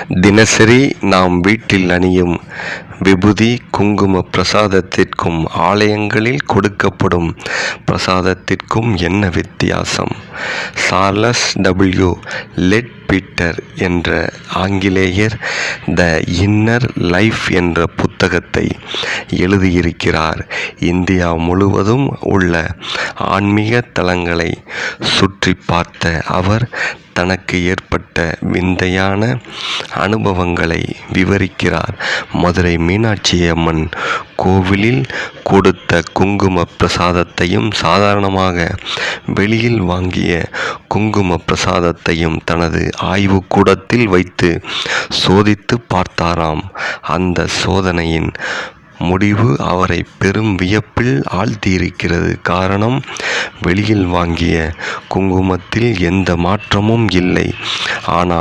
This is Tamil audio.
தினசரி நாம் வீட்டில் அணியும் விபூதி குங்கும பிரசாதத்திற்கும் ஆலயங்களில் கொடுக்கப்படும் பிரசாதத்திற்கும் என்ன வித்தியாசம்? சார்லஸ் டபிள்யூ லெட்பீட்டர் என்ற ஆங்கிலேயர் த இன்னர் லைஃப் என்ற புத்தகத்தை எழுதியிருக்கிறார். இந்தியா முழுவதும் உள்ள ஆன்மீக தலங்களை சுற்றி பார்த்த அவர் தனக்கு ஏற்பட்ட விந்தையான அனுபவங்களை விவரிக்கிறார். மதுரை மீனாட்சி அம்மன் கோவிலில் கொடுத்த குங்கும பிரசாதத்தையும் சாதாரணமாக வெளியில் வாங்கிய குங்கும பிரசாதத்தையும் தனது ஆய்வுக்கூடத்தில் வைத்து சோதித்து பார்த்தாராம். அந்த சோதனையின் முடிவு அவரை பெரும் வியப்பில் ஆழ்த்தியிருக்கிறது. காரணம், வெளியில் வாங்கிய குங்குமத்தில் எந்த மாற்றமும் இல்லை. ஆனால்